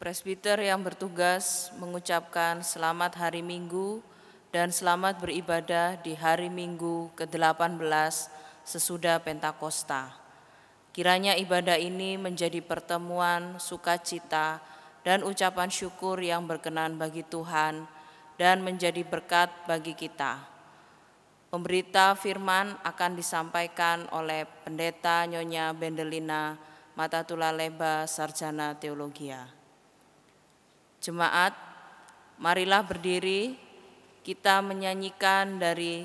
Presbiter yang bertugas mengucapkan selamat hari Minggu dan selamat beribadah di hari Minggu ke-18 sesudah Pentakosta. Kiranya ibadah ini menjadi pertemuan sukacita dan ucapan syukur yang berkenan bagi Tuhan dan menjadi berkat bagi kita. Pemberita firman akan disampaikan oleh Pendeta Nyonya Bendelina Matatula Leba, Sarjana Teologia. Jemaat, marilah berdiri, kita menyanyikan dari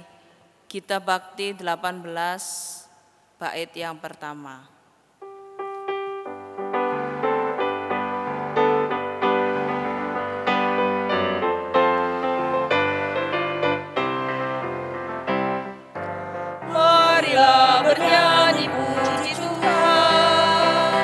Gita Bakti 18, bait yang pertama. Marilah bernyanyi puji Tuhan,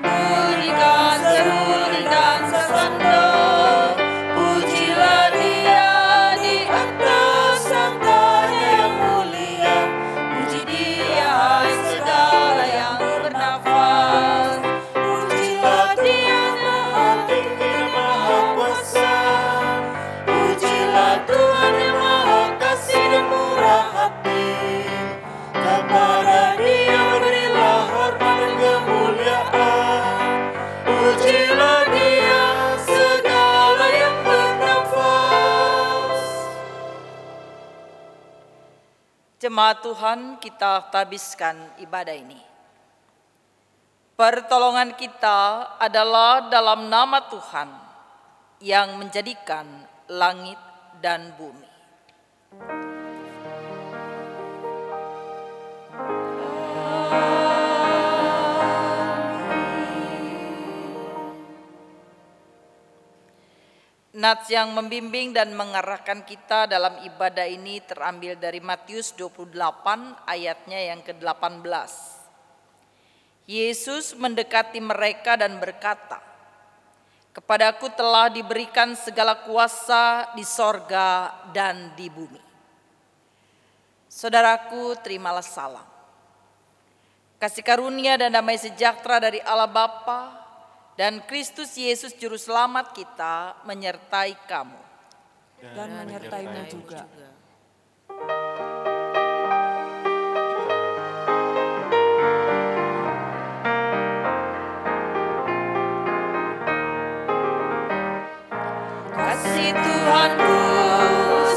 bunyikan seruling dan sesandang, pujilah Dia di atas sanggahnya yang mulia, puji Dia hai segala yang bernafas, pujilah Dia Maha Tinggi dan Maha Kuasa, pujilah Tuhan yang Maha Kasih dan murah hati. Kepada Dia berilah hormat dan kemuliaan, pujilah Dia segala yang bernafas. Jemaat Tuhan, kita habiskan ibadah ini. Pertolongan kita adalah dalam nama Tuhan yang menjadikan langit dan bumi. Nats yang membimbing dan mengarahkan kita dalam ibadah ini terambil dari Matius 28 ayatnya yang ke-18. Yesus mendekati mereka dan berkata, "Kepadaku telah diberikan segala kuasa di sorga dan di bumi." Saudaraku, terimalah salam. Kasih karunia dan damai sejahtera dari Allah Bapa dan Kristus Yesus Juru Selamat kita menyertai kamu. Dan menyertaimu juga. Kasih Tuhanku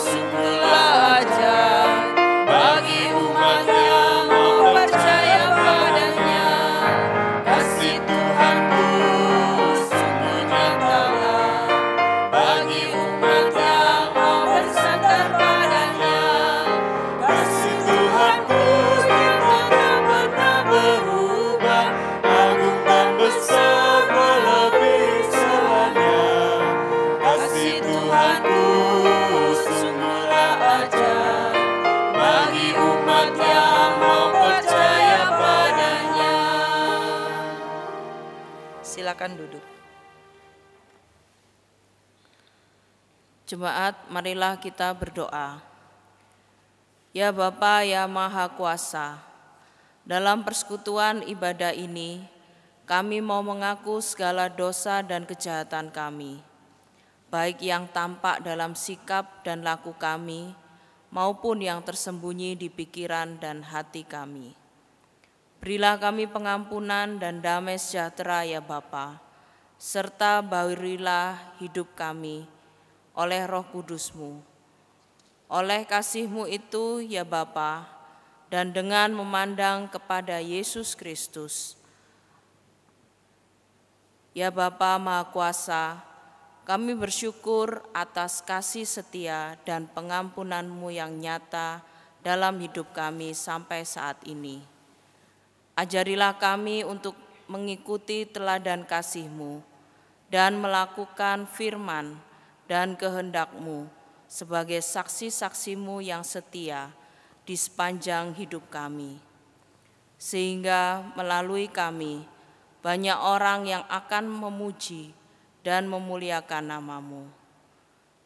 sungguhlah ajaib bagi umatnya mau percaya padanya. Kasih Tuhanku sungguh nyatalah bagi umatnya mau bersandar padanya. Kasih Tuhanku yang tak pernah berubah, agung dan besar melebihi segalanya. Kasih Tuhanku sungguhlah ajaib bagi umat yang mau percaya padanya. Silakan duduk. Jemaat, marilah kita berdoa. Ya Bapa, ya Maha Kuasa, dalam persekutuan ibadah ini, kami mau mengaku segala dosa dan kejahatan kami, baik yang tampak dalam sikap dan laku kami, maupun yang tersembunyi di pikiran dan hati kami. Berilah kami pengampunan dan damai sejahtera ya Bapa, serta baurilah hidup kami oleh Roh Kudus-Mu. Oleh kasih-Mu itu ya Bapa, dan dengan memandang kepada Yesus Kristus, ya Bapa Maha Kuasa, kami bersyukur atas kasih setia dan pengampunan-Mu yang nyata dalam hidup kami sampai saat ini. Ajarilah kami untuk mengikuti teladan kasih-Mu dan melakukan firman dan kehendak-Mu sebagai saksi-saksi-Mu yang setia di sepanjang hidup kami. Sehingga melalui kami, banyak orang yang akan memuji dan memuliakan nama-Mu.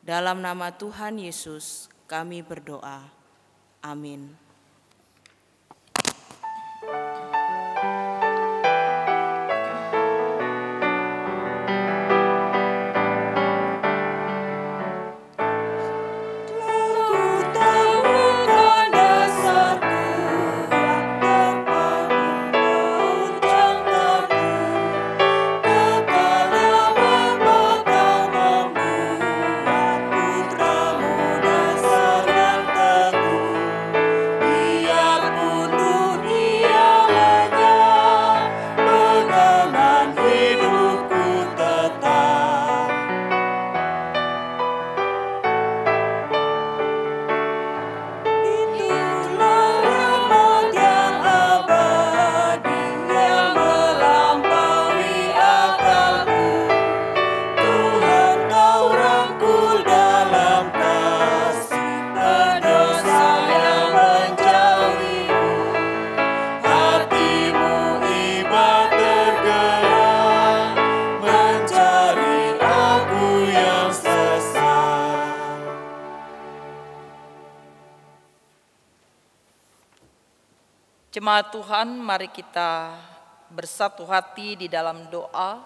Dalam nama Tuhan Yesus kami berdoa. Amin. Jemaat Tuhan, mari kita bersatu hati di dalam doa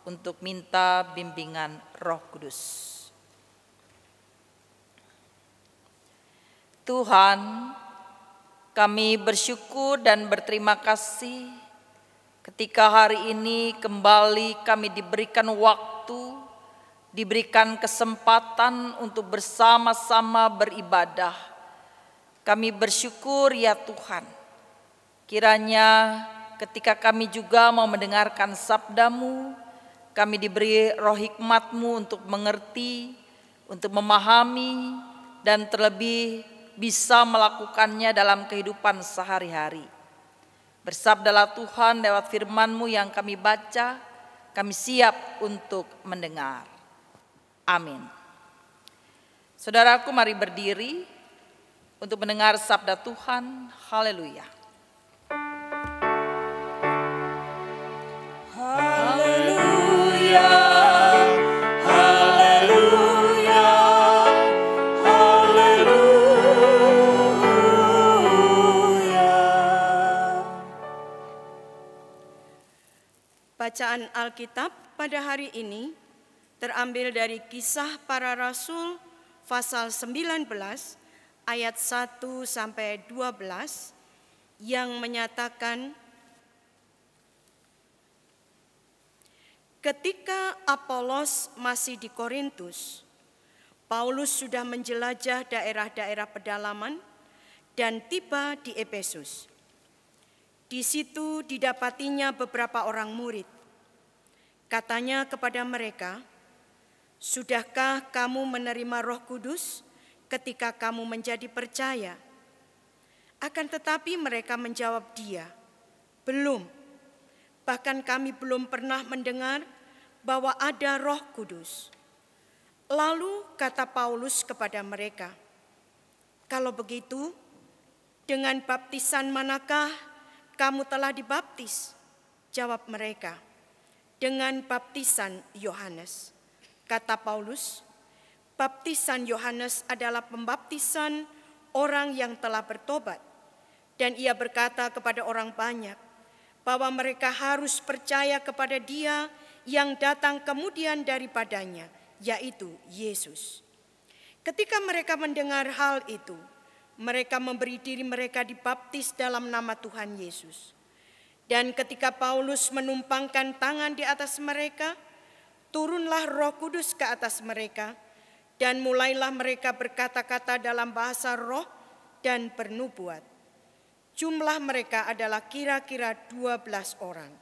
untuk minta bimbingan Roh Kudus. Tuhan, kami bersyukur dan berterima kasih ketika hari ini kembali kami diberikan waktu, diberikan kesempatan untuk bersama-sama beribadah. Kami bersyukur ya Tuhan. Kiranya ketika kami juga mau mendengarkan sabda-Mu, kami diberi roh hikmat-Mu untuk mengerti, untuk memahami, dan terlebih bisa melakukannya dalam kehidupan sehari-hari. Bersabdalah Tuhan lewat firman-Mu yang kami baca, kami siap untuk mendengar. Amin. Saudaraku, mari berdiri untuk mendengar sabda Tuhan. Haleluya. Haleluya, haleluya, haleluya. Bacaan Alkitab pada hari ini terambil dari Kisah Para Rasul pasal 19 ayat 1 sampai 12 yang menyatakan, ketika Apolos masih di Korintus, Paulus sudah menjelajah daerah-daerah pedalaman dan tiba di Efesus. Di situ didapatinya beberapa orang murid. Katanya kepada mereka, "Sudahkah kamu menerima Roh Kudus ketika kamu menjadi percaya?" Akan tetapi mereka menjawab dia, "Belum. Bahkan kami belum pernah mendengar bahwa ada Roh Kudus." Lalu kata Paulus kepada mereka, "Kalau begitu, dengan baptisan manakah kamu telah dibaptis?" Jawab mereka, "Dengan baptisan Yohanes." Kata Paulus, "Baptisan Yohanes adalah pembaptisan orang yang telah bertobat." Dan ia berkata kepada orang banyak bahwa mereka harus percaya kepada Dia yang datang kemudian daripadanya, yaitu Yesus. Ketika mereka mendengar hal itu, mereka memberi diri mereka dibaptis dalam nama Tuhan Yesus. Dan ketika Paulus menumpangkan tangan di atas mereka, turunlah Roh Kudus ke atas mereka, dan mulailah mereka berkata-kata dalam bahasa roh dan bernubuat. Jumlah mereka adalah kira-kira 12 orang.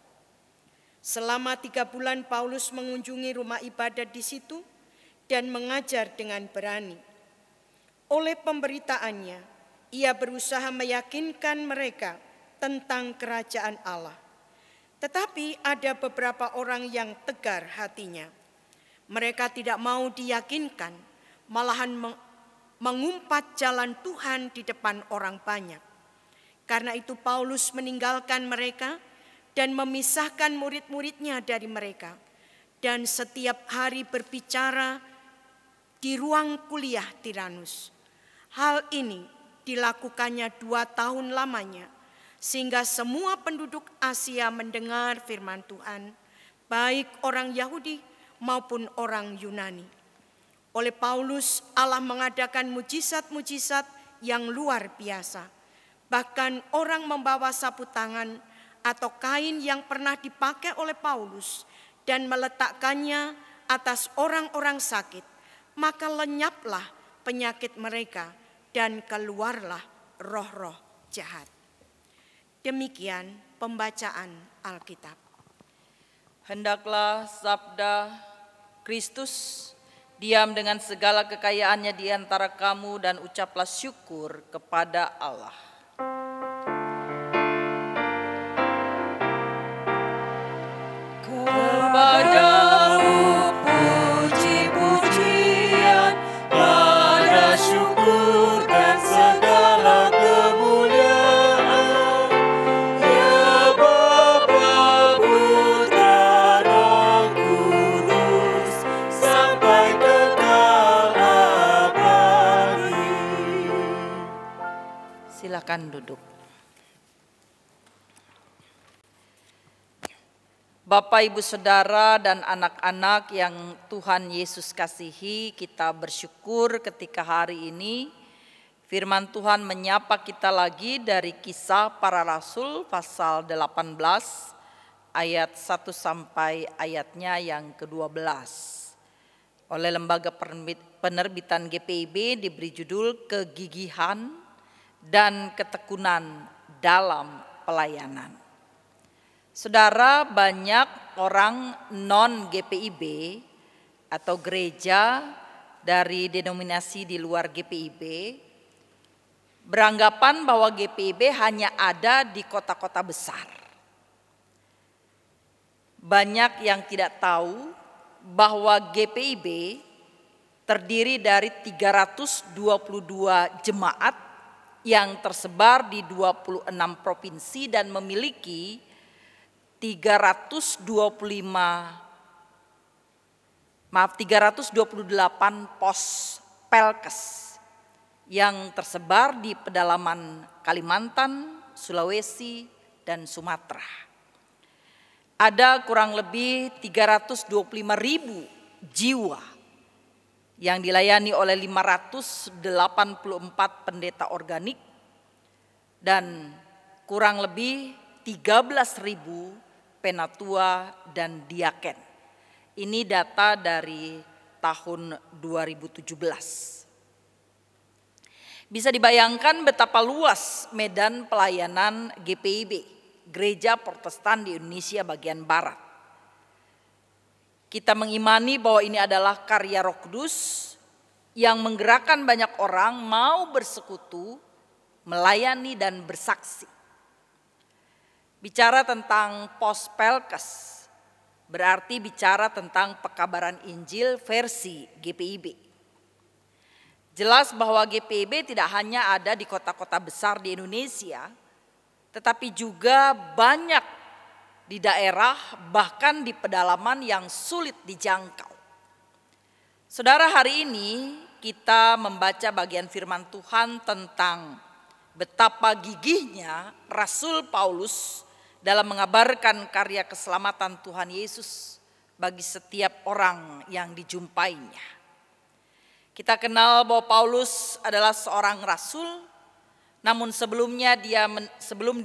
Selama 3 bulan Paulus mengunjungi rumah ibadat di situ dan mengajar dengan berani. Oleh pemberitaannya, Ia berusaha meyakinkan mereka tentang kerajaan Allah. Tetapi ada beberapa orang yang tegar hatinya. Mereka tidak mau diyakinkan, malahan mengumpat jalan Tuhan di depan orang banyak. Karena itu Paulus meninggalkan mereka dan memisahkan murid-muridnya dari mereka. Dan setiap hari berbicara di ruang kuliah Tiranus. Hal ini dilakukannya 2 tahun lamanya, sehingga semua penduduk Asia mendengar firman Tuhan, baik orang Yahudi maupun orang Yunani. Oleh Paulus, Allah mengadakan mujizat-mujizat yang luar biasa. Bahkan orang membawa sapu tangan atau kain yang pernah dipakai oleh Paulus dan meletakkannya atas orang-orang sakit, maka lenyaplah penyakit mereka dan keluarlah roh-roh jahat. Demikian pembacaan Alkitab. Hendaklah sabda Kristus diam dengan segala kekayaannya di antara kamu dan ucaplah syukur kepada Allah. Kepadamu puji-pujian, pada syukur dan segala kemuliaan, ya Bapa, Putra, Roh Kudus, sampai kekal abadi. Silakan duduk. Bapak, Ibu, Saudara, dan anak-anak yang Tuhan Yesus kasihi, kita bersyukur ketika hari ini firman Tuhan menyapa kita lagi dari Kisah Para Rasul pasal 18 ayat 1 sampai ayatnya yang ke-12. Oleh Lembaga Penerbitan GPIB diberi judul Kegigihan dan Ketekunan dalam Pelayanan. Saudara, banyak orang non-GPIB atau gereja dari denominasi di luar GPIB beranggapan bahwa GPIB hanya ada di kota-kota besar. Banyak yang tidak tahu bahwa GPIB terdiri dari 322 jemaat yang tersebar di 26 provinsi dan memiliki 328 pos pelkes yang tersebar di pedalaman Kalimantan, Sulawesi, dan Sumatera. Ada kurang lebih 325.000 jiwa yang dilayani oleh 584 pendeta organik dan kurang lebih 13.000 penatua dan diaken. Ini data dari tahun 2017. Bisa dibayangkan betapa luas medan pelayanan GPIB, Gereja Protestan di Indonesia bagian Barat. Kita mengimani bahwa ini adalah karya Roh Kudus yang menggerakkan banyak orang mau bersekutu, melayani dan bersaksi. Bicara tentang pos pelkes berarti bicara tentang pekabaran Injil versi GPIB. Jelas bahwa GPIB tidak hanya ada di kota-kota besar di Indonesia, tetapi juga banyak di daerah bahkan di pedalaman yang sulit dijangkau. Saudara, hari ini kita membaca bagian firman Tuhan tentang betapa gigihnya Rasul Paulus dalam mengabarkan karya keselamatan Tuhan Yesus bagi setiap orang yang dijumpainya. Kita kenal bahwa Paulus adalah seorang rasul, namun sebelum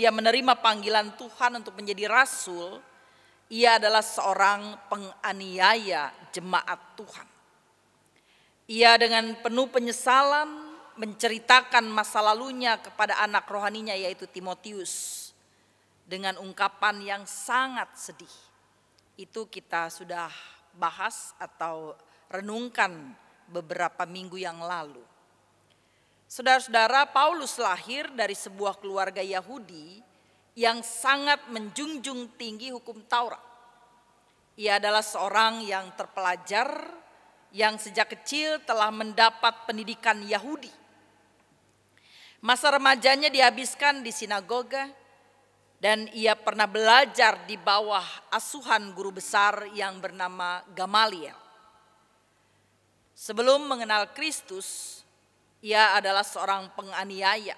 dia menerima panggilan Tuhan untuk menjadi rasul, ia adalah seorang penganiaya jemaat Tuhan. Ia dengan penuh penyesalan menceritakan masa lalunya kepada anak rohaninya yaitu Timotius dengan ungkapan yang sangat sedih. Itu kita sudah bahas atau renungkan beberapa minggu yang lalu. Saudara-saudara, Paulus lahir dari sebuah keluarga Yahudi yang sangat menjunjung tinggi hukum Taurat. Ia adalah seorang yang terpelajar, yang sejak kecil telah mendapat pendidikan Yahudi. Masa remajanya dihabiskan di sinagoga, dan ia pernah belajar di bawah asuhan guru besar yang bernama Gamaliel. Sebelum mengenal Kristus, ia adalah seorang penganiaya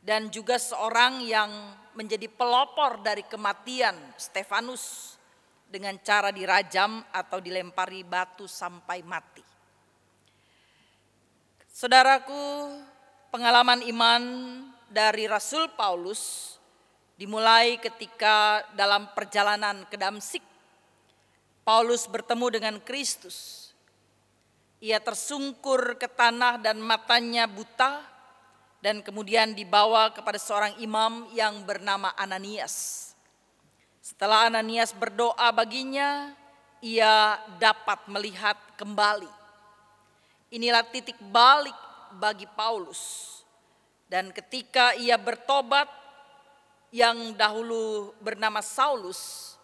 dan juga seorang yang menjadi pelopor dari kematian Stefanus dengan cara dirajam atau dilempari batu sampai mati. Saudaraku, pengalaman iman dari Rasul Paulus dimulai ketika dalam perjalanan ke Damsyik, Paulus bertemu dengan Kristus. Ia tersungkur ke tanah dan matanya buta, dan kemudian dibawa kepada seorang imam yang bernama Ananias. Setelah Ananias berdoa baginya, ia dapat melihat kembali. Inilah titik balik bagi Paulus. Dan ketika ia bertobat, yang dahulu bernama Saulus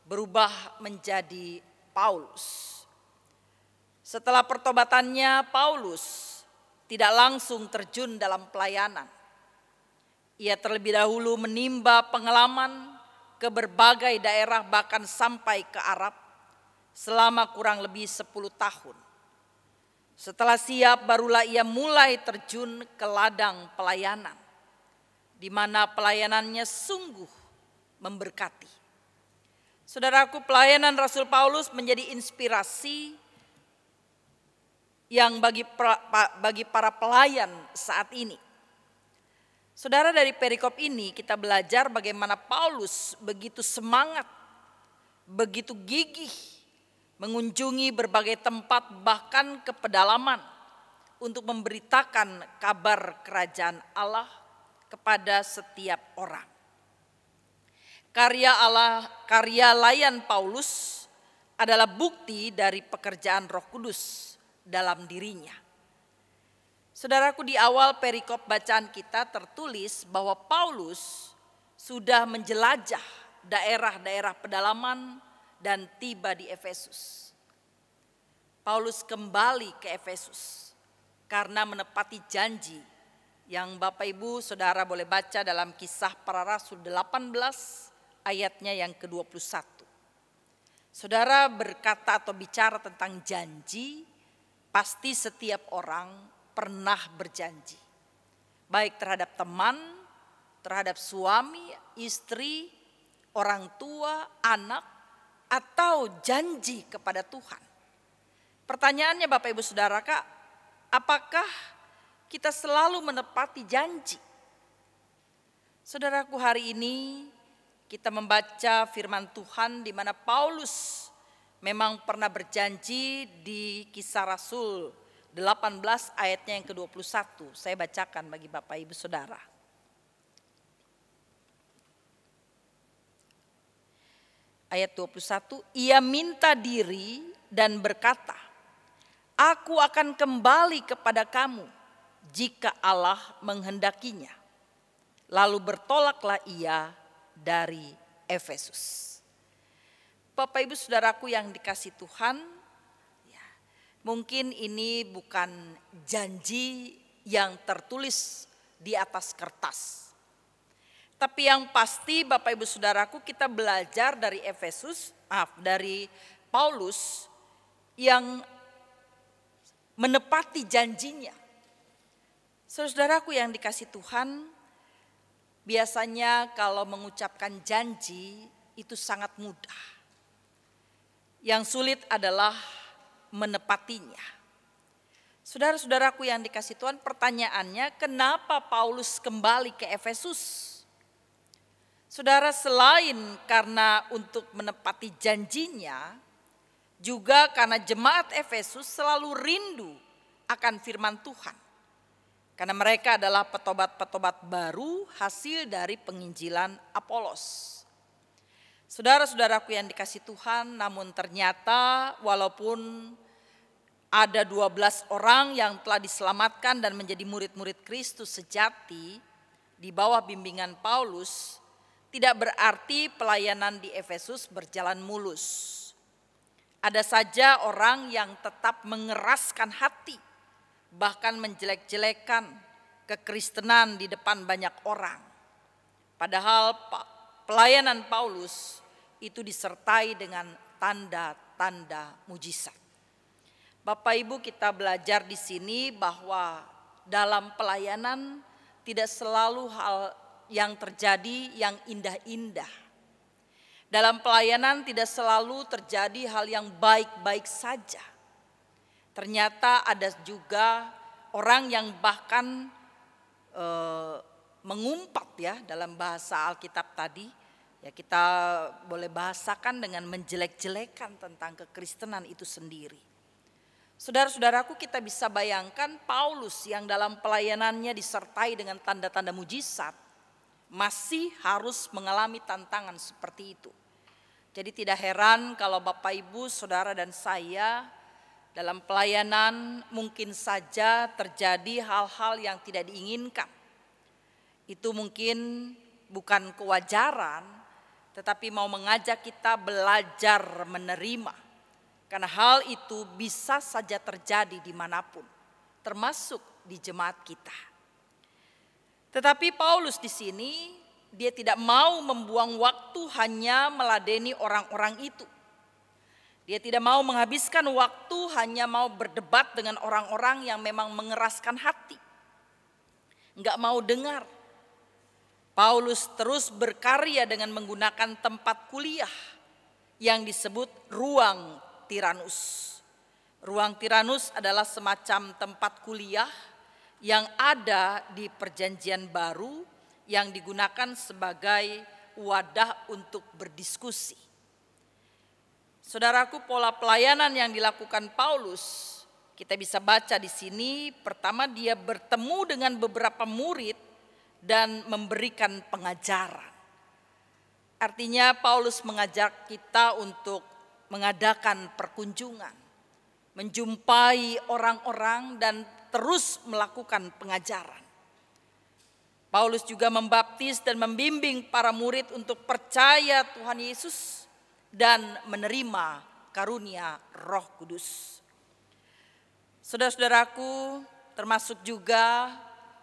berubah menjadi Paulus. Setelah pertobatannya, Paulus tidak langsung terjun dalam pelayanan. Ia terlebih dahulu menimba pengalaman ke berbagai daerah, bahkan sampai ke Arab selama kurang lebih 10 tahun. Setelah siap, barulah ia mulai terjun ke ladang pelayanan, di mana pelayanannya sungguh memberkati. Saudaraku, pelayanan Rasul Paulus menjadi inspirasi yang bagi para pelayan saat ini. Saudara, dari perikop ini kita belajar bagaimana Paulus begitu semangat, begitu gigih mengunjungi berbagai tempat, bahkan ke pedalaman, untuk memberitakan kabar kerajaan Allah kepada setiap orang. Karya layan Paulus adalah bukti dari pekerjaan Roh Kudus dalam dirinya. Saudaraku, di awal perikop bacaan kita tertulis bahwa Paulus sudah menjelajah daerah-daerah pedalaman dan tiba di Efesus. Paulus kembali ke Efesus karena menepati janji yang Bapak Ibu Saudara boleh baca dalam Kisah Para Rasul 18 ayatnya yang ke-21. Saudara berkata atau bicara tentang janji, pasti setiap orang pernah berjanji. Baik terhadap teman, terhadap suami, istri, orang tua, anak, atau janji kepada Tuhan. Pertanyaannya Bapak Ibu Saudara, apakah kita selalu menepati janji? Saudaraku, hari ini kita membaca firman Tuhan di mana Paulus memang pernah berjanji di Kisah Rasul 18 ayatnya yang ke-21. Saya bacakan bagi Bapak Ibu Saudara. Ayat 21, ia minta diri dan berkata, aku akan kembali kepada kamu jika Allah menghendakinya. Lalu bertolaklah ia dari Efesus. Bapak Ibu Saudaraku yang dikasihi Tuhan, ya, mungkin ini bukan janji yang tertulis di atas kertas. Tapi yang pasti Bapak Ibu Saudaraku, kita belajar dari dari Paulus yang menepati janjinya. Saudaraku yang dikasihi Tuhan, biasanya kalau mengucapkan janji itu sangat mudah. Yang sulit adalah menepatinya. Saudara-saudaraku yang dikasihi Tuhan, pertanyaannya kenapa Paulus kembali ke Efesus? Saudara, selain karena untuk menepati janjinya, juga karena jemaat Efesus selalu rindu akan firman Tuhan. Karena mereka adalah petobat-petobat baru hasil dari penginjilan Apolos. Saudara-saudaraku yang dikasihi Tuhan, namun ternyata walaupun ada 12 orang yang telah diselamatkan dan menjadi murid-murid Kristus sejati di bawah bimbingan Paulus, tidak berarti pelayanan di Efesus berjalan mulus. Ada saja orang yang tetap mengeraskan hati, bahkan menjelek-jelekan kekristenan di depan banyak orang. Padahal pelayanan Paulus itu disertai dengan tanda-tanda mujizat. Bapak Ibu, kita belajar di sini bahwa dalam pelayanan tidak selalu hal yang terjadi yang indah-indah. Dalam pelayanan tidak selalu terjadi hal yang baik-baik saja. Ternyata ada juga orang yang bahkan mengumpat ya dalam bahasa Alkitab tadi. Ya, kita boleh bahasakan dengan menjelek-jelekan tentang kekristenan itu sendiri. Saudara-saudaraku, kita bisa bayangkan Paulus yang dalam pelayanannya disertai dengan tanda-tanda mujizat masih harus mengalami tantangan seperti itu. Jadi tidak heran kalau Bapak Ibu, Saudara dan saya dalam pelayanan mungkin saja terjadi hal-hal yang tidak diinginkan. Itu mungkin bukan kewajaran, tetapi mau mengajak kita belajar menerima. Karena hal itu bisa saja terjadi dimanapun, termasuk di jemaat kita. Tetapi Paulus di sini, dia tidak mau membuang waktu hanya meladeni orang-orang itu. Dia tidak mau menghabiskan waktu hanya mau berdebat dengan orang-orang yang memang mengeraskan hati. Enggak mau dengar. Paulus terus berkarya dengan menggunakan tempat kuliah yang disebut ruang Tiranus. Ruang Tiranus adalah semacam tempat kuliah yang ada di Perjanjian Baru yang digunakan sebagai wadah untuk berdiskusi. Saudaraku, pola pelayanan yang dilakukan Paulus, kita bisa baca di sini. Pertama, dia bertemu dengan beberapa murid dan memberikan pengajaran. Artinya Paulus mengajak kita untuk mengadakan perkunjungan, menjumpai orang-orang dan terus melakukan pengajaran. Paulus juga membaptis dan membimbing para murid untuk percaya Tuhan Yesus dan menerima karunia Roh Kudus. Saudara-saudaraku, termasuk juga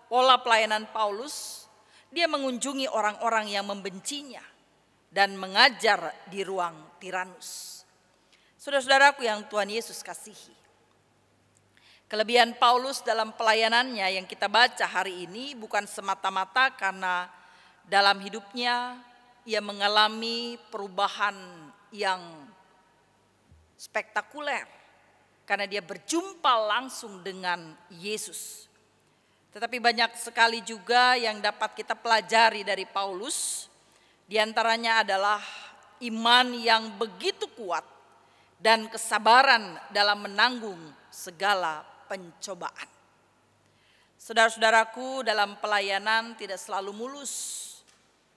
pola pelayanan Paulus, dia mengunjungi orang-orang yang membencinya dan mengajar di ruang Tiranus. Saudara-saudaraku yang Tuhan Yesus kasihi, kelebihan Paulus dalam pelayanannya yang kita baca hari ini bukan semata-mata karena dalam hidupnya ia mengalami perubahan yang spektakuler karena dia berjumpa langsung dengan Yesus. Tetapi banyak sekali juga yang dapat kita pelajari dari Paulus. Di antaranya adalah iman yang begitu kuat dan kesabaran dalam menanggung segala pencobaan. Saudara-saudaraku, dalam pelayanan tidak selalu mulus.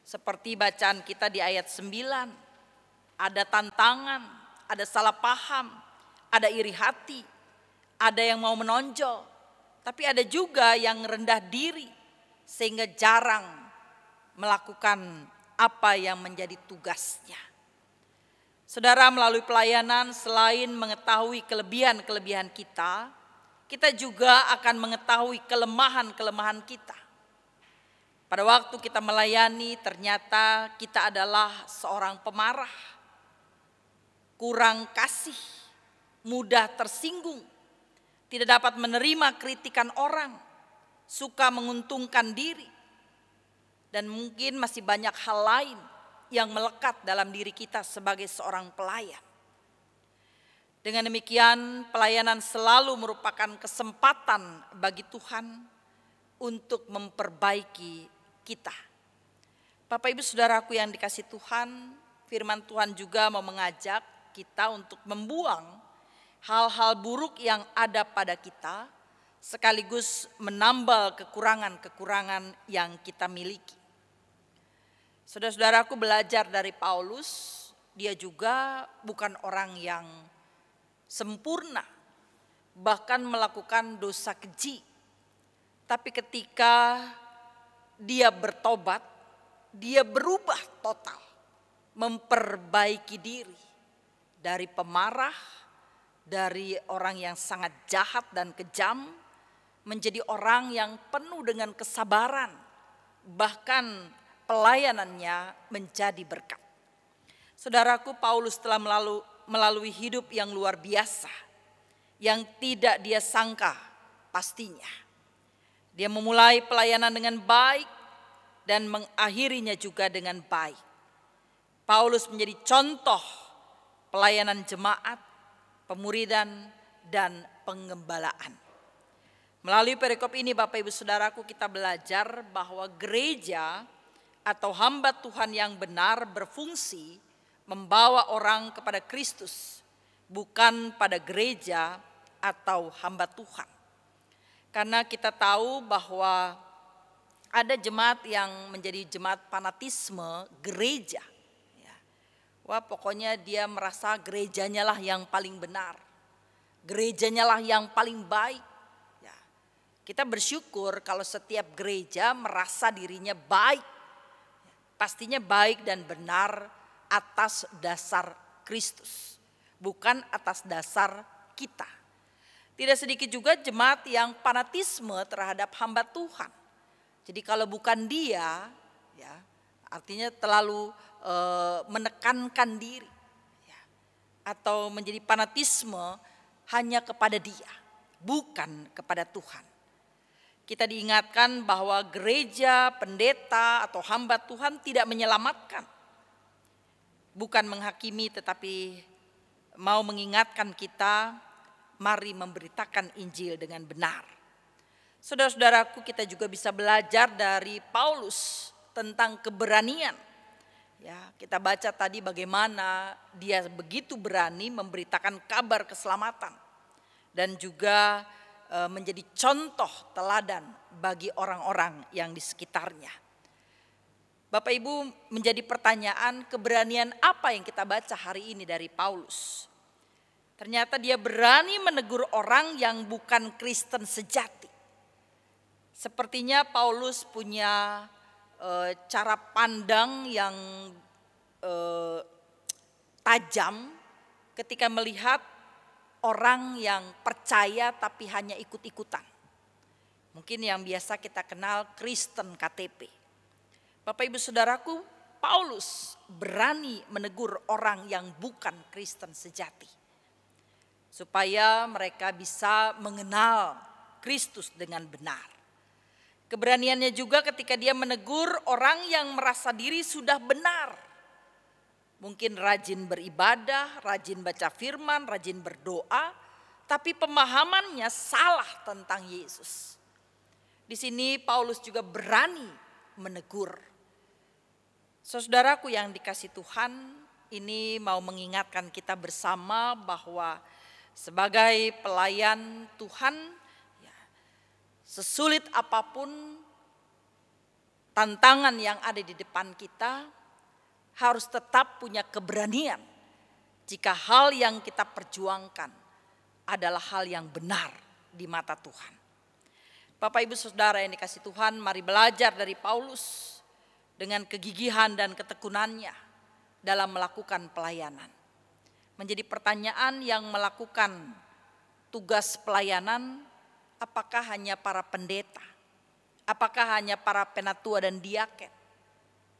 Seperti bacaan kita di ayat 9, ada tantangan, ada salah paham, ada iri hati, ada yang mau menonjol, tapi ada juga yang rendah diri sehingga jarang melakukan apa yang menjadi tugasnya. Saudara, melalui pelayanan selain mengetahui kelebihan-kelebihan kita, kita juga akan mengetahui kelemahan-kelemahan kita. Pada waktu kita melayani, ternyata kita adalah seorang pemarah, kurang kasih, mudah tersinggung, tidak dapat menerima kritikan orang, suka menguntungkan diri, dan mungkin masih banyak hal lain yang melekat dalam diri kita sebagai seorang pelayan. Dengan demikian, pelayanan selalu merupakan kesempatan bagi Tuhan untuk memperbaiki kita. Bapak Ibu Saudaraku yang dikasihi Tuhan, firman Tuhan juga mau mengajak kita untuk membuang hal-hal buruk yang ada pada kita, sekaligus menambal kekurangan-kekurangan yang kita miliki. Saudara-saudaraku, belajar dari Paulus, dia juga bukan orang yang sempurna. bahkan melakukan dosa keji. Tapi ketika dia bertobat, dia berubah total, memperbaiki diri dari pemarah, dari orang yang sangat jahat dan kejam, menjadi orang yang penuh dengan kesabaran, bahkan pelayanannya menjadi berkat. Saudaraku, Paulus telah melalui hidup yang luar biasa, yang tidak dia sangka pastinya. Dia memulai pelayanan dengan baik dan mengakhirinya juga dengan baik. Paulus menjadi contoh pelayanan jemaat, pemuridan, dan pengembalaan. Melalui perikop ini Bapak Ibu Saudaraku, kita belajar bahwa gereja atau hamba Tuhan yang benar berfungsi membawa orang kepada Kristus, bukan pada gereja atau hamba Tuhan. Karena kita tahu bahwa ada jemaat yang menjadi jemaat fanatisme gereja. Wah, pokoknya dia merasa gerejanya lah yang paling benar, gerejanya lah yang paling baik. Ya, kita bersyukur kalau setiap gereja merasa dirinya baik, pastinya baik dan benar atas dasar Kristus, bukan atas dasar kita. Tidak sedikit juga jemaat yang fanatisme terhadap hamba Tuhan. Jadi kalau bukan dia, ya, artinya terlalu menekankan diri, ya, atau menjadi fanatisme hanya kepada dia, bukan kepada Tuhan. Kita diingatkan bahwa gereja, pendeta, atau hamba Tuhan tidak menyelamatkan, bukan menghakimi, tetapi mau mengingatkan kita. Mari memberitakan Injil dengan benar. Saudara-saudaraku, kita juga bisa belajar dari Paulus tentang keberanian. Ya, kita baca tadi bagaimana dia begitu berani memberitakan kabar keselamatan dan juga menjadi contoh teladan bagi orang-orang yang di sekitarnya. Bapak Ibu, menjadi pertanyaan, keberanian apa yang kita baca hari ini dari Paulus? Ternyata dia berani menegur orang yang bukan Kristen sejati. Sepertinya Paulus punya cara pandang yang tajam ketika melihat orang yang percaya tapi hanya ikut-ikutan. Mungkin yang biasa kita kenal Kristen KTP. Bapak Ibu Saudaraku, Paulus berani menegur orang yang bukan Kristen sejati, supaya mereka bisa mengenal Kristus dengan benar. Keberaniannya juga ketika dia menegur orang yang merasa diri sudah benar. Mungkin rajin beribadah, rajin baca firman, rajin berdoa, tapi pemahamannya salah tentang Yesus. Di sini Paulus juga berani menegur. Saudaraku yang dikasih Tuhan, ini mau mengingatkan kita bersama bahwa sebagai pelayan Tuhan, ya, sesulit apapun tantangan yang ada di depan kita, harus tetap punya keberanian jika hal yang kita perjuangkan adalah hal yang benar di mata Tuhan. Bapak Ibu Saudara yang dikasih Tuhan, mari belajar dari Paulus dengan kegigihan dan ketekunannya dalam melakukan pelayanan. Menjadi pertanyaan yang melakukan tugas pelayanan, apakah hanya para pendeta? Apakah hanya para penatua dan diaken?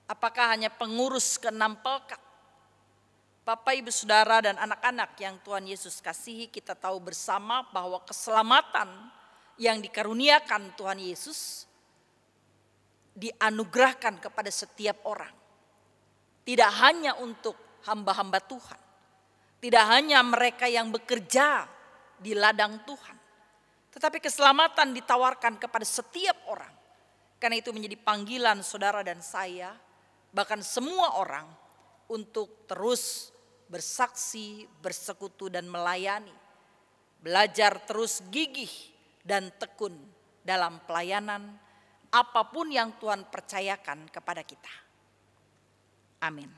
Apakah hanya pengurus ke-6 pelkat? Bapak Ibu Saudara dan anak-anak yang Tuhan Yesus kasihi, kita tahu bersama bahwa keselamatan yang dikaruniakan Tuhan Yesus dianugerahkan kepada setiap orang. Tidak hanya untuk hamba-hamba Tuhan. Tidak hanya mereka yang bekerja di ladang Tuhan, tetapi keselamatan ditawarkan kepada setiap orang. Karena itu menjadi panggilan saudara dan saya, bahkan semua orang, untuk terus bersaksi, bersekutu dan melayani. Belajar terus gigih dan tekun dalam pelayanan apapun yang Tuhan percayakan kepada kita. Amin.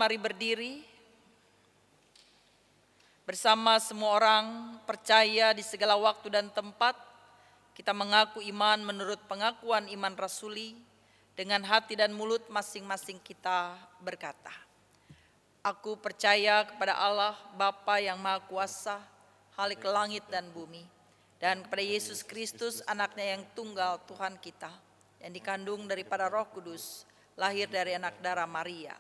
mari berdiri. Bersama semua orang percaya di segala waktu dan tempat, kita mengaku iman menurut pengakuan iman rasuli, dengan hati dan mulut masing-masing kita berkata, aku percaya kepada Allah Bapa yang Maha Kuasa, Khalik langit dan bumi, dan kepada Yesus Kristus anaknya yang tunggal Tuhan kita, yang dikandung daripada Roh Kudus, lahir dari anak darah Maria,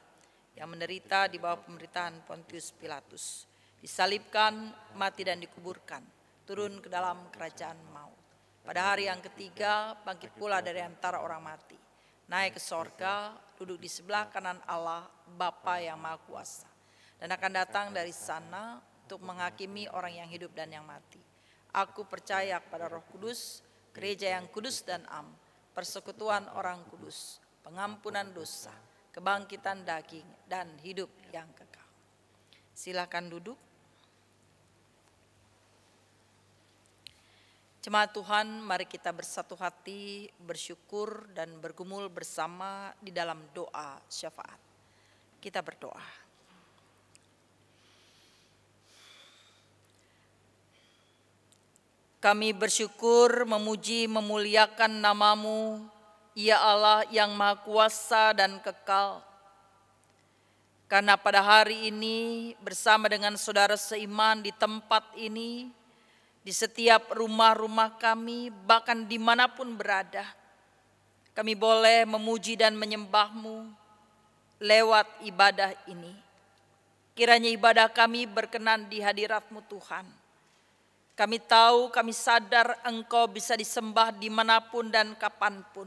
yang menderita di bawah pemerintahan Pontius Pilatus, disalibkan, mati dan dikuburkan, turun ke dalam kerajaan maut. Pada hari yang ketiga bangkit pula dari antara orang mati, naik ke sorga, duduk di sebelah kanan Allah Bapa yang Maha Kuasa, dan akan datang dari sana untuk menghakimi orang yang hidup dan yang mati. Aku percaya kepada Roh Kudus, gereja yang kudus dan am, persekutuan orang kudus, pengampunan dosa, kebangkitan daging, dan hidup yang kekal. Silakan duduk. Jemaat Tuhan, mari kita bersatu hati, bersyukur dan bergumul bersama di dalam doa syafaat. Kita berdoa. Kami bersyukur, memuji, memuliakan nama-Mu, ya Allah yang Maha Kuasa dan kekal. Karena pada hari ini bersama dengan saudara seiman di tempat ini, di setiap rumah-rumah kami, bahkan dimanapun berada, kami boleh memuji dan menyembah-Mu lewat ibadah ini. Kiranya ibadah kami berkenan di hadirat-Mu Tuhan. Kami tahu, kami sadar Engkau bisa disembah dimanapun dan kapanpun.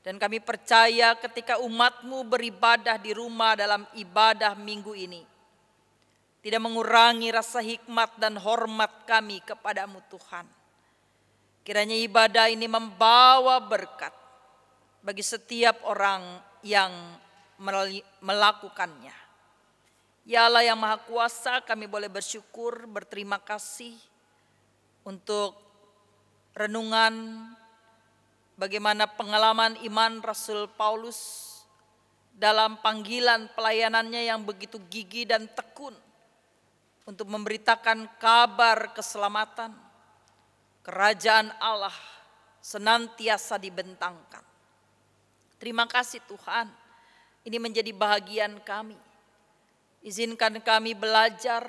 Dan kami percaya ketika umat-Mu beribadah di rumah dalam ibadah minggu ini, tidak mengurangi rasa hikmat dan hormat kami kepadamu Tuhan. Kiranya ibadah ini membawa berkat bagi setiap orang yang melakukannya. Ya Allah yang Maha Kuasa, kami boleh bersyukur, berterima kasih untuk renungan bagaimana pengalaman iman Rasul Paulus dalam panggilan pelayanannya yang begitu gigih dan tekun untuk memberitakan kabar keselamatan. Kerajaan Allah senantiasa dibentangkan. Terima kasih Tuhan, ini menjadi bahagian kami. Izinkan kami belajar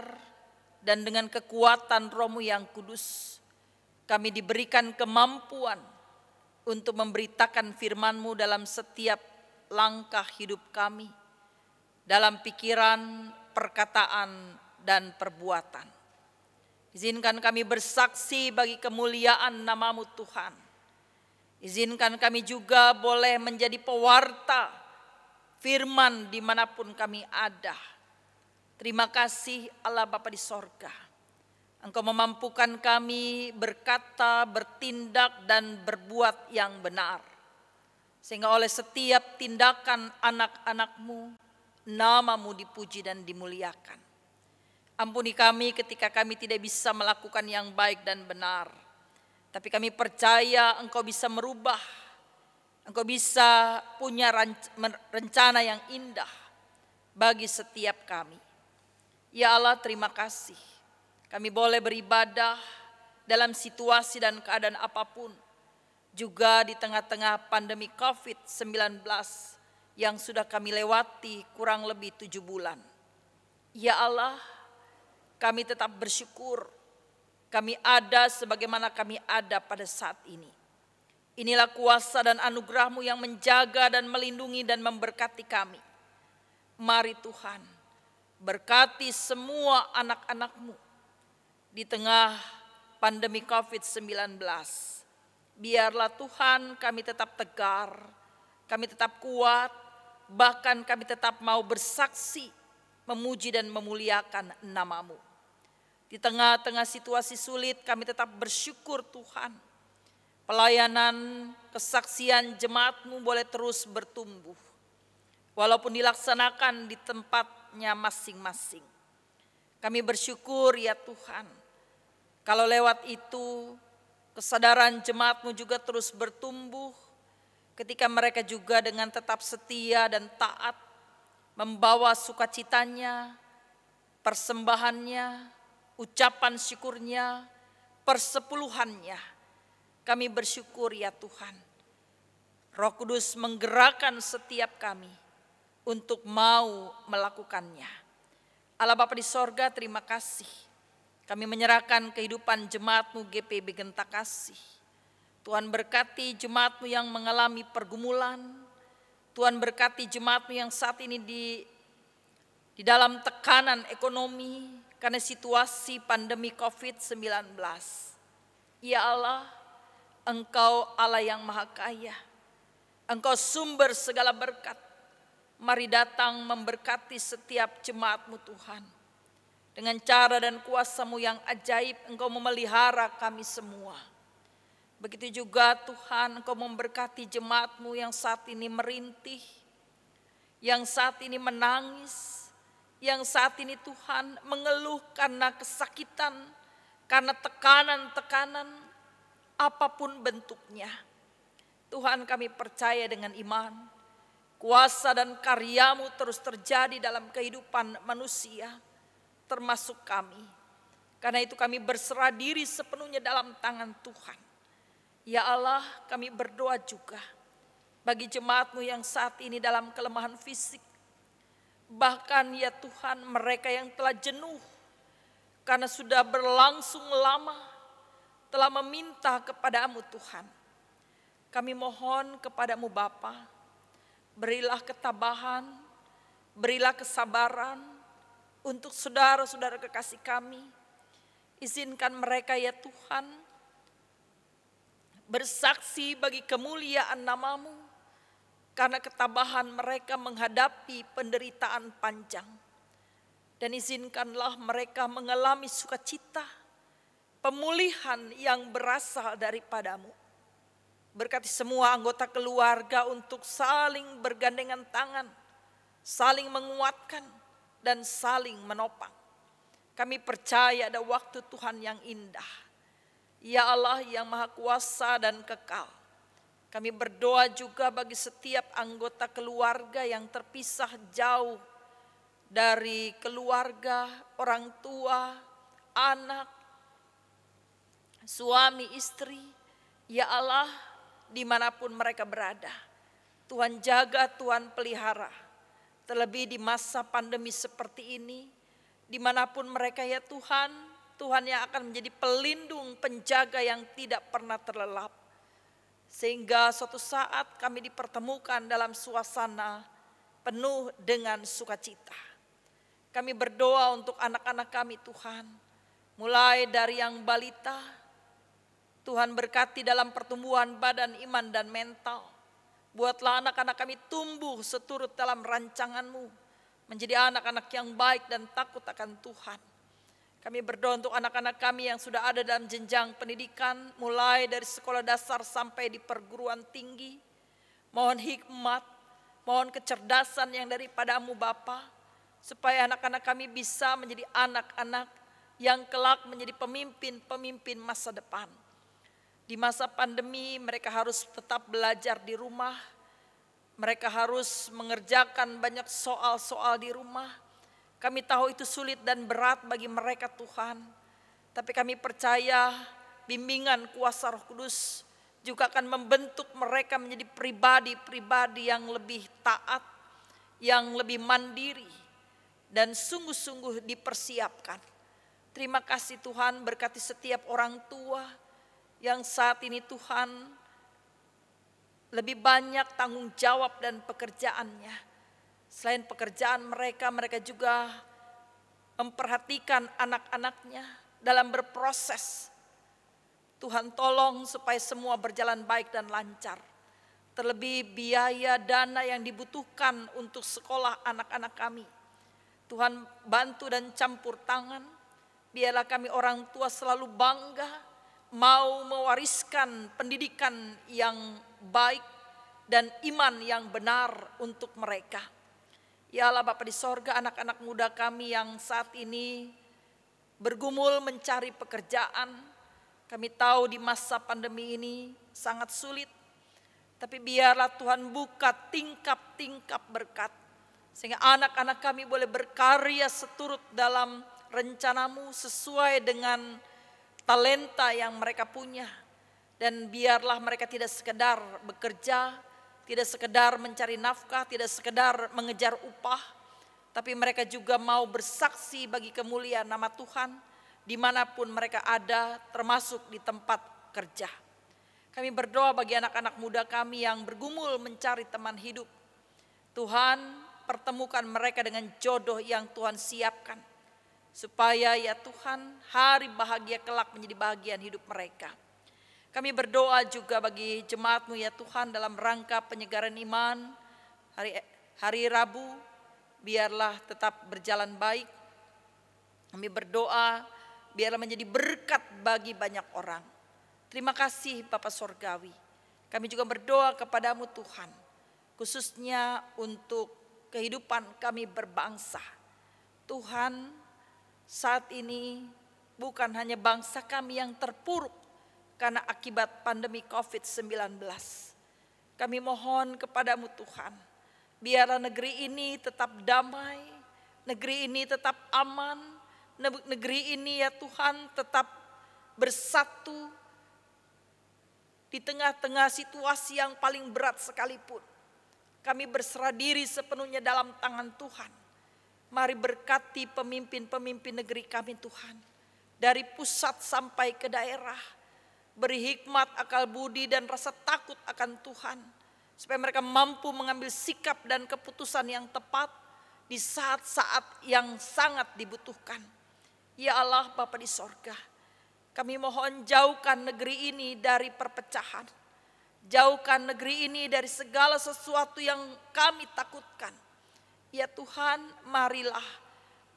dan dengan kekuatan Roh-Mu yang kudus, kami diberikan kemampuan untuk memberitakan firman-Mu dalam setiap langkah hidup kami, dalam pikiran, perkataan, dan perbuatan. Izinkan kami bersaksi bagi kemuliaan nama-Mu Tuhan. Izinkan kami juga boleh menjadi pewarta firman dimanapun kami ada. Terima kasih Allah Bapa di sorga. Engkau memampukan kami berkata, bertindak, dan berbuat yang benar. Sehingga oleh setiap tindakan anak-anak-Mu, nama-Mu dipuji dan dimuliakan. Ampuni kami ketika kami tidak bisa melakukan yang baik dan benar. Tapi kami percaya Engkau bisa merubah. Engkau bisa punya rencana yang indah bagi setiap kami. Ya Allah, terima kasih. Kami boleh beribadah dalam situasi dan keadaan apapun. Juga di tengah-tengah pandemi COVID-19 yang sudah kami lewati kurang lebih 7 bulan. Ya Allah, kami tetap bersyukur, kami ada sebagaimana kami ada pada saat ini. Inilah kuasa dan anugerah-Mu yang menjaga dan melindungi dan memberkati kami. Mari Tuhan, berkati semua anak-anak-Mu di tengah pandemi COVID-19. Biarlah Tuhan kami tetap tegar, kami tetap kuat, bahkan kami tetap mau bersaksi, memuji dan memuliakan nama-Mu. Di tengah-tengah situasi sulit kami tetap bersyukur Tuhan. Pelayanan, kesaksian jemaat-Mu boleh terus bertumbuh. Walaupun dilaksanakan di tempatnya masing-masing. Kami bersyukur ya Tuhan. Kalau lewat itu kesadaran jemaat-Mu juga terus bertumbuh. Ketika mereka juga dengan tetap setia dan taat membawa sukacitanya, persembahannya, ucapan syukurnya, persepuluhannya. Kami bersyukur ya Tuhan. Roh Kudus menggerakkan setiap kami untuk mau melakukannya. Allah Bapa di sorga, terima kasih. Kami menyerahkan kehidupan jemaat-Mu GPIB Genta Kasih. Tuhan berkati jemaat-Mu yang mengalami pergumulan. Tuhan berkati jemaat-Mu yang saat ini di dalam tekanan ekonomi karena situasi pandemi COVID-19. Ya Allah, Engkau Allah yang Maha Kaya. Engkau sumber segala berkat. Mari datang memberkati setiap jemaat-Mu Tuhan. Dengan cara dan kuasa-Mu yang ajaib, Engkau memelihara kami semua. Begitu juga Tuhan, Engkau memberkati jemaat-Mu yang saat ini merintih, yang saat ini menangis, yang saat ini Tuhan mengeluh karena kesakitan, karena tekanan-tekanan, apapun bentuknya. Tuhan, kami percaya dengan iman, kuasa dan karya-Mu terus terjadi dalam kehidupan manusia, termasuk kami. Karena itu kami berserah diri sepenuhnya dalam tangan Tuhan. Ya Allah, kami berdoa juga bagi jemaat-Mu yang saat ini dalam kelemahan fisik. Bahkan ya Tuhan, mereka yang telah jenuh karena sudah berlangsung lama, telah meminta kepada-Mu Tuhan. Kami mohon kepada-Mu Bapa, berilah ketabahan, berilah kesabaran untuk saudara-saudara kekasih kami. Izinkan mereka ya Tuhan bersaksi bagi kemuliaan nama-Mu, karena ketabahan mereka menghadapi penderitaan panjang. Dan izinkanlah mereka mengalami sukacita, pemulihan yang berasal daripada-Mu. Berkati semua anggota keluarga untuk saling bergandengan tangan, saling menguatkan, dan saling menopang. Kami percaya ada waktu Tuhan yang indah. Ya Allah yang Maha Kuasa dan kekal. Kami berdoa juga bagi setiap anggota keluarga yang terpisah jauh dari keluarga, orang tua, anak, suami, istri. Ya Allah, dimanapun mereka berada, Tuhan jaga, Tuhan pelihara. Terlebih di masa pandemi seperti ini, dimanapun mereka ya Tuhan, Tuhan yang akan menjadi pelindung, penjaga yang tidak pernah terlelap. Sehingga suatu saat kami dipertemukan dalam suasana penuh dengan sukacita. Kami berdoa untuk anak-anak kami Tuhan, mulai dari yang balita, Tuhan berkati dalam pertumbuhan badan, iman, dan mental. Buatlah anak-anak kami tumbuh seturut dalam rancangan-Mu, menjadi anak-anak yang baik dan takut akan Tuhan. Kami berdoa untuk anak-anak kami yang sudah ada dalam jenjang pendidikan, mulai dari sekolah dasar sampai di perguruan tinggi. Mohon hikmat, mohon kecerdasan yang daripada-Mu Bapa, supaya anak-anak kami bisa menjadi anak-anak yang kelak menjadi pemimpin-pemimpin masa depan. Di masa pandemi mereka harus tetap belajar di rumah. Mereka harus mengerjakan banyak soal-soal di rumah. Kami tahu itu sulit dan berat bagi mereka Tuhan. Tapi kami percaya bimbingan kuasa Roh Kudus juga akan membentuk mereka menjadi pribadi-pribadi yang lebih taat, yang lebih mandiri, dan sungguh-sungguh dipersiapkan. Terima kasih Tuhan, berkati setiap orang tua yang saat ini Tuhan lebih banyak tanggung jawab dan pekerjaannya. Selain pekerjaan mereka, mereka juga memperhatikan anak-anaknya dalam berproses. Tuhan tolong supaya semua berjalan baik dan lancar. Terlebih biaya dana yang dibutuhkan untuk sekolah anak-anak kami. Tuhan bantu dan campur tangan. Biarlah kami orang tua selalu bangga mau mewariskan pendidikan yang baik dan iman yang benar untuk mereka. Ya Allah Bapa di sorga, anak-anak muda kami yang saat ini bergumul mencari pekerjaan. Kami tahu di masa pandemi ini sangat sulit. Tapi biarlah Tuhan buka tingkap-tingkap berkat. Sehingga anak-anak kami boleh berkarya seturut dalam rencana-Mu sesuai dengan talenta yang mereka punya. Dan biarlah mereka tidak sekedar bekerja, tidak sekedar mencari nafkah, tidak sekedar mengejar upah, tapi mereka juga mau bersaksi bagi kemuliaan nama Tuhan dimanapun mereka ada, termasuk di tempat kerja. Kami berdoa bagi anak-anak muda kami yang bergumul mencari teman hidup. Tuhan, pertemukan mereka dengan jodoh yang Tuhan siapkan, supaya ya Tuhan, hari bahagia kelak menjadi bahagian hidup mereka. Kami berdoa juga bagi jemaat-Mu ya Tuhan dalam rangka penyegaran iman hari Rabu, biarlah tetap berjalan baik. Kami berdoa biarlah menjadi berkat bagi banyak orang. Terima kasih Bapa Sorgawi. Kami juga berdoa kepada-Mu Tuhan, khususnya untuk kehidupan kami berbangsa. Tuhan, saat ini bukan hanya bangsa kami yang terpuruk karena akibat pandemi COVID-19. Kami mohon kepada-Mu Tuhan, biarlah negeri ini tetap damai, negeri ini tetap aman, negeri ini ya Tuhan tetap bersatu di tengah-tengah situasi yang paling berat sekalipun. Kami berserah diri sepenuhnya dalam tangan Tuhan. Mari berkati pemimpin-pemimpin negeri kami Tuhan. Dari pusat sampai ke daerah. Beri hikmat, akal budi dan rasa takut akan Tuhan. Supaya mereka mampu mengambil sikap dan keputusan yang tepat di saat-saat yang sangat dibutuhkan. Ya Allah Bapa di sorga, kami mohon jauhkan negeri ini dari perpecahan. Jauhkan negeri ini dari segala sesuatu yang kami takutkan. Ya Tuhan, marilah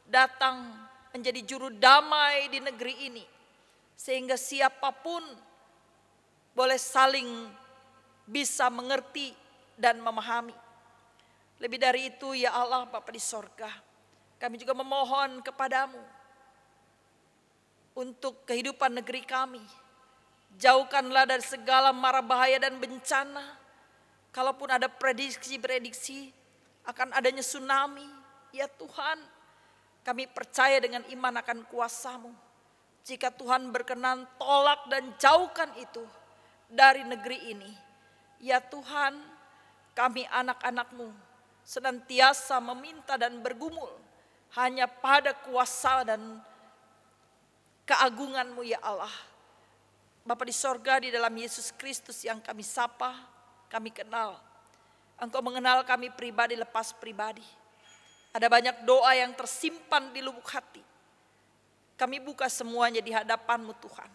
datang menjadi juru damai di negeri ini. Sehingga siapapun boleh saling bisa mengerti dan memahami. Lebih dari itu ya Allah Bapa di sorga, kami juga memohon kepada-Mu untuk kehidupan negeri kami. Jauhkanlah dari segala mara bahaya dan bencana. Kalaupun ada prediksi-prediksi akan adanya tsunami, ya Tuhan, kami percaya dengan iman akan kuasa-Mu. Jika Tuhan berkenan, tolak dan jauhkan itu dari negeri ini. Ya Tuhan, kami anak-anak-Mu senantiasa meminta dan bergumul hanya pada kuasa dan keagungan-Mu ya Allah. Bapa di sorga, di dalam Yesus Kristus yang kami sapa, kami kenal. Engkau mengenal kami pribadi lepas pribadi. Ada banyak doa yang tersimpan di lubuk hati. Kami buka semuanya di hadapan-Mu Tuhan.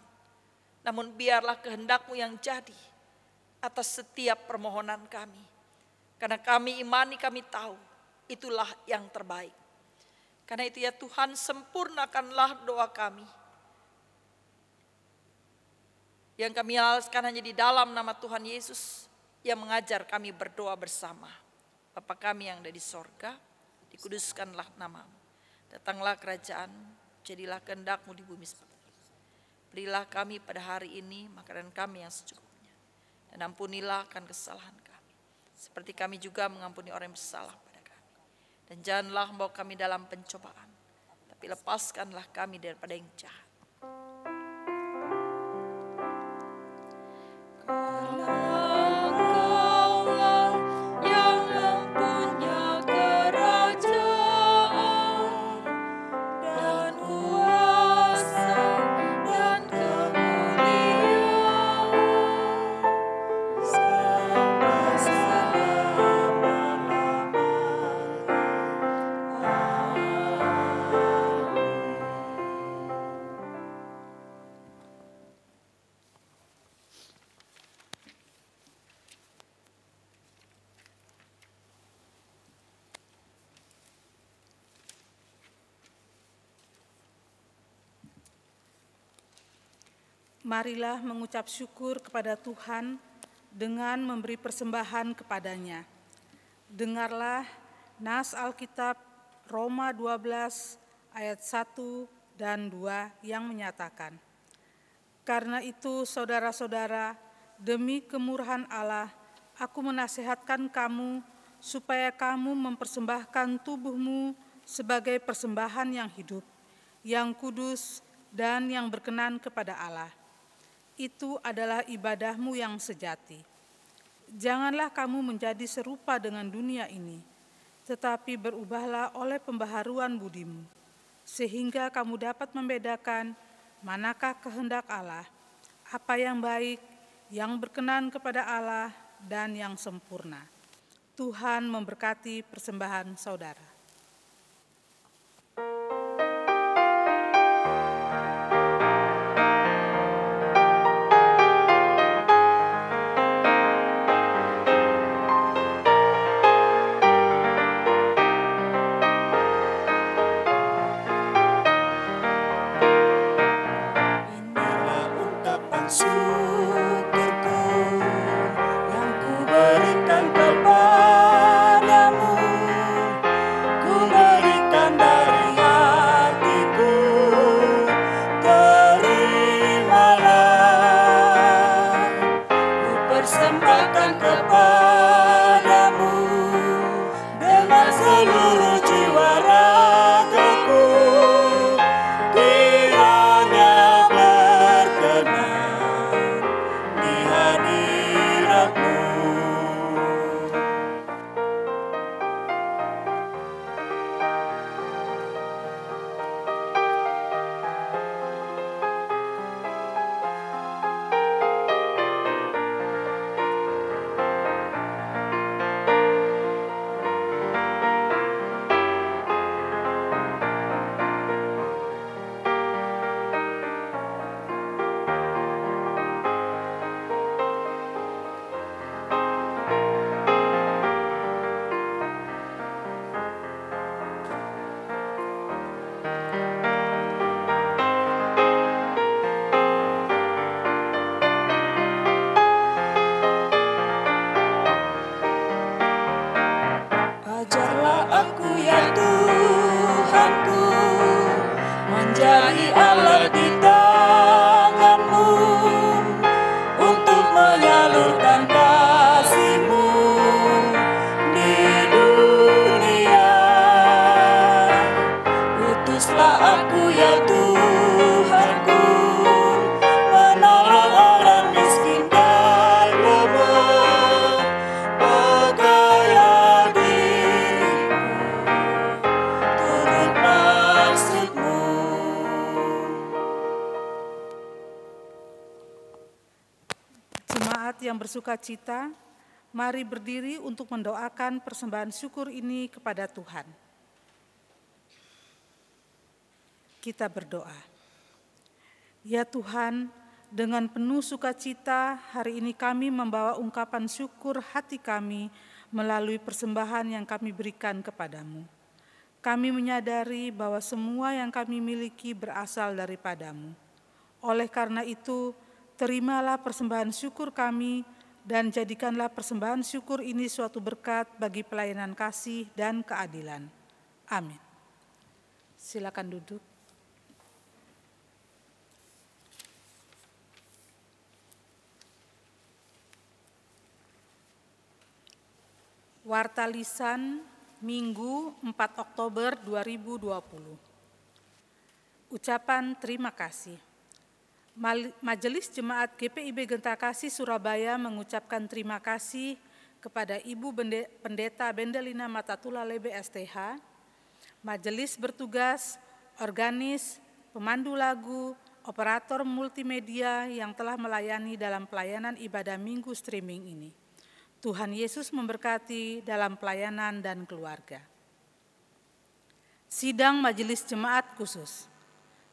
Namun biarlah kehendak-Mu yang jadi atas setiap permohonan kami. Karena kami imani, kami tahu itulah yang terbaik. Karena itu ya Tuhan, sempurnakanlah doa kami. Yang kami halaskan hanya di dalam nama Tuhan Yesus yang mengajar kami berdoa bersama. Bapa kami yang ada di sorga, dikuduskanlah nama-Mu. Datanglah kerajaan-Mu, jadilah kehendak-Mu di bumi seperti itu. Berilah kami pada hari ini makanan kami yang secukupnya. Dan ampunilah akan kesalahan kami, seperti kami juga mengampuni orang yang bersalah pada kami. Dan janganlah membawa kami dalam pencobaan, tapi lepaskanlah kami daripada yang jahat. Marilah mengucap syukur kepada Tuhan dengan memberi persembahan kepadanya. Dengarlah nas Alkitab Roma 12 ayat 1 dan 2 yang menyatakan, "Karena itu saudara-saudara, demi kemurahan Allah, aku menasihatkan kamu supaya kamu mempersembahkan tubuhmu sebagai persembahan yang hidup, yang kudus, dan yang berkenan kepada Allah. Itu adalah ibadahmu yang sejati. Janganlah kamu menjadi serupa dengan dunia ini, tetapi berubahlah oleh pembaharuan budimu, sehingga kamu dapat membedakan manakah kehendak Allah, apa yang baik, yang berkenan kepada Allah, dan yang sempurna. Tuhan memberkati persembahan saudara. Menjadi alat di tanganmu untuk menyalurkan kasih-Mu di dunia. Utuslah aku ya Tuhanku, menolong orang miskin dan lemah. Pakailah diriku turut maksud-Mu. Jemaat yang bersuka cita, mari berdiri untuk mendoakan persembahan syukur ini kepada Tuhan. Kita berdoa. Ya Tuhan, dengan penuh sukacita hari ini kami membawa ungkapan syukur hati kami melalui persembahan yang kami berikan kepadamu. Kami menyadari bahwa semua yang kami miliki berasal daripada-Mu. Oleh karena itu, terimalah persembahan syukur kami dan jadikanlah persembahan syukur ini suatu berkat bagi pelayanan kasih dan keadilan. Amin. Silakan duduk. Warta Lisan Minggu 4 Oktober 2020. Ucapan terima kasih. Majelis Jemaat GPIB Gentakasih Surabaya mengucapkan terima kasih kepada Ibu Pendeta Bendelina Matatula Lebe STH, majelis bertugas, organis, pemandu lagu, operator multimedia yang telah melayani dalam pelayanan ibadah minggu streaming ini. Tuhan Yesus memberkati dalam pelayanan dan keluarga. Sidang Majelis Jemaat Khusus.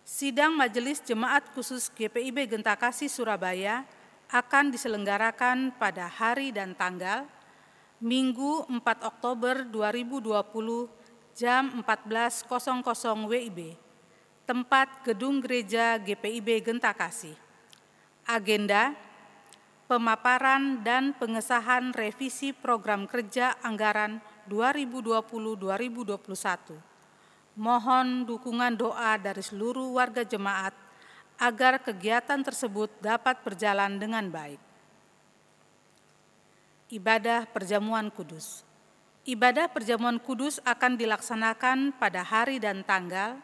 Sidang Majelis Jemaat Khusus GPIB Gentakasih Surabaya akan diselenggarakan pada hari dan tanggal Minggu 4 Oktober 2020 jam 14.00 WIB, tempat Gedung Gereja GPIB Gentakasih. Agenda: pemaparan dan pengesahan revisi program kerja anggaran 2020-2021. Mohon dukungan doa dari seluruh warga jemaat agar kegiatan tersebut dapat berjalan dengan baik. Ibadah Perjamuan Kudus. Ibadah perjamuan kudus akan dilaksanakan pada hari dan tanggal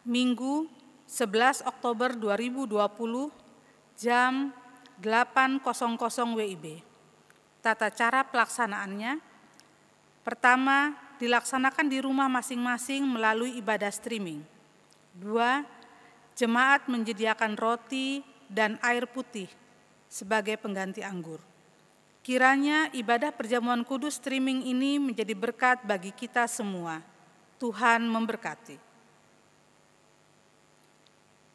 Minggu 11 Oktober 2020 jam 8.00 WIB. Tata cara pelaksanaannya: pertama, dilaksanakan di rumah masing-masing melalui ibadah streaming. 2, jemaat menyediakan roti dan air putih sebagai pengganti anggur. Kiranya ibadah perjamuan kudus streaming ini menjadi berkat bagi kita semua. Tuhan memberkati.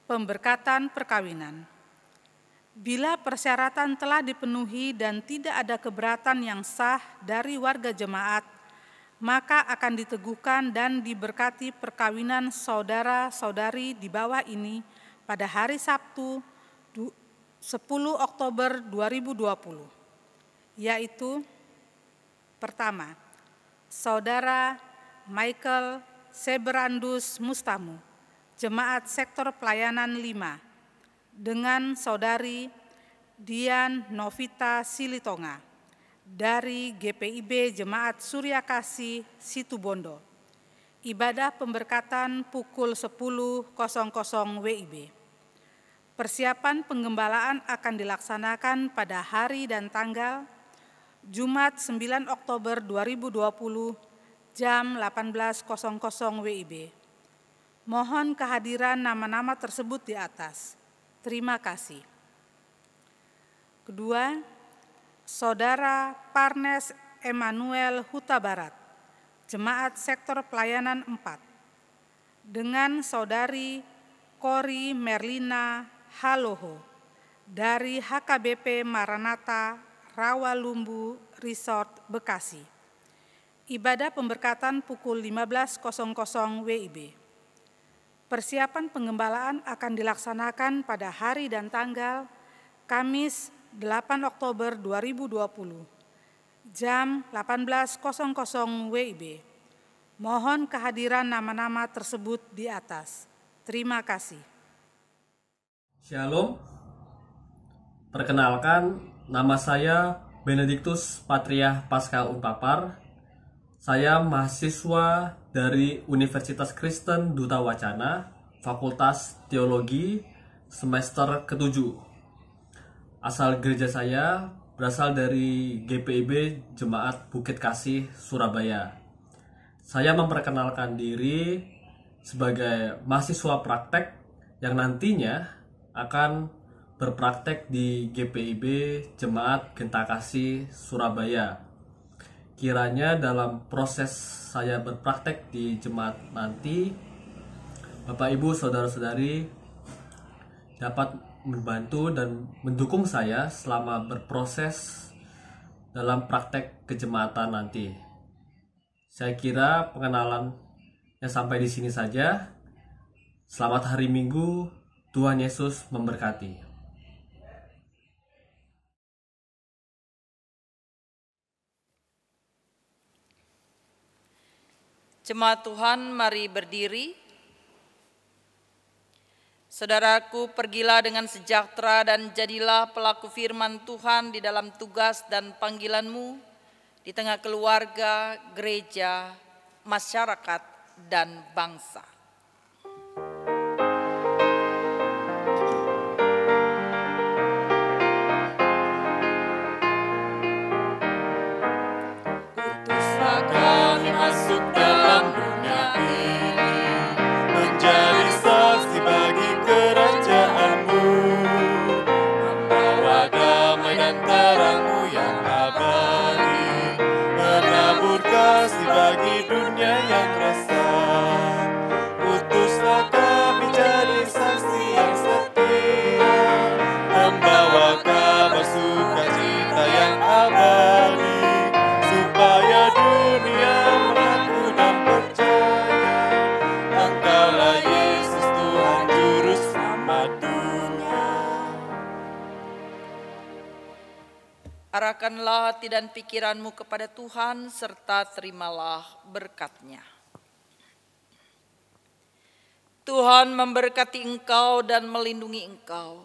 Pemberkatan perkawinan. Bila persyaratan telah dipenuhi dan tidak ada keberatan yang sah dari warga jemaat, maka akan diteguhkan dan diberkati perkawinan saudara-saudari di bawah ini pada hari Sabtu 10 Oktober 2020. Yaitu, pertama, Saudara Michael Seberandus Mustamu, Jemaat Sektor Pelayanan 5, dengan Saudari Dian Novita Silitonga dari GPIB Jemaat Surya Kasih Situbondo. Ibadah pemberkatan pukul 10.00 WIB. Persiapan penggembalaan akan dilaksanakan pada hari dan tanggal Jumat 9 Oktober 2020 jam 18.00 WIB. Mohon kehadiran nama-nama tersebut di atas. Terima kasih. Kedua, Saudara Parnes Emmanuel Huta Barat, Jemaat Sektor Pelayanan 4, dengan Saudari Kori Merlina Haloho dari HKBP Maranatha Rawalumbu Resort Bekasi. Ibadah pemberkatan pukul 15.00 WIB. Persiapan penggembalaan akan dilaksanakan pada hari dan tanggal Kamis 8 Oktober 2020, jam 18.00 WIB. Mohon kehadiran nama-nama tersebut di atas. Terima kasih. Shalom. Perkenalkan, nama saya Benediktus Patria Paskal Unpapar. Saya mahasiswa dari Universitas Kristen Duta Wacana, Fakultas Teologi, semester ke-7. Asal gereja saya berasal dari GPIB Jemaat Bukit Kasih, Surabaya. Saya memperkenalkan diri sebagai mahasiswa praktek yang nantinya akan berpraktek di GPIB Jemaat Genta Kasih, Surabaya. Kiranya dalam proses saya berpraktek di jemaat nanti, Bapak Ibu Saudara-saudari dapat membantu dan mendukung saya selama berproses dalam praktek kejemaatan nanti. Saya kira pengenalannya sampai di sini saja. Selamat hari Minggu, Tuhan Yesus memberkati. Jemaat Tuhan, mari berdiri. Saudaraku, pergilah dengan sejahtera dan jadilah pelaku firman Tuhan di dalam tugas dan panggilanmu, di tengah keluarga, gereja, masyarakat, dan bangsa. Utuslah kami masuk dalam dunia ini, menjadi saksi bagi kerajaan-Mu, membawa damai dan terang-Mu yang abadi, menabur kasih bagi dunia yang resah. Utuslah kami jadi saksi yang setia, membawa kabar sukacita yang abadi, supaya dunia mengaku dan percaya Engkaulah Yesus Tuhan Juru Selamat dunia. Arahkanlah hati dan pikiranmu kepada Tuhan, serta terimalah berkat-Nya. Tuhan memberkati engkau dan melindungi engkau.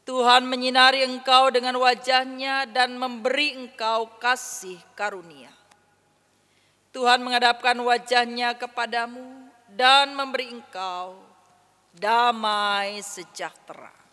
Tuhan menyinari engkau dengan wajah-Nya dan memberi engkau kasih karunia. Tuhan menghadapkan wajahnya kepadamu dan memberi engkau damai sejahtera.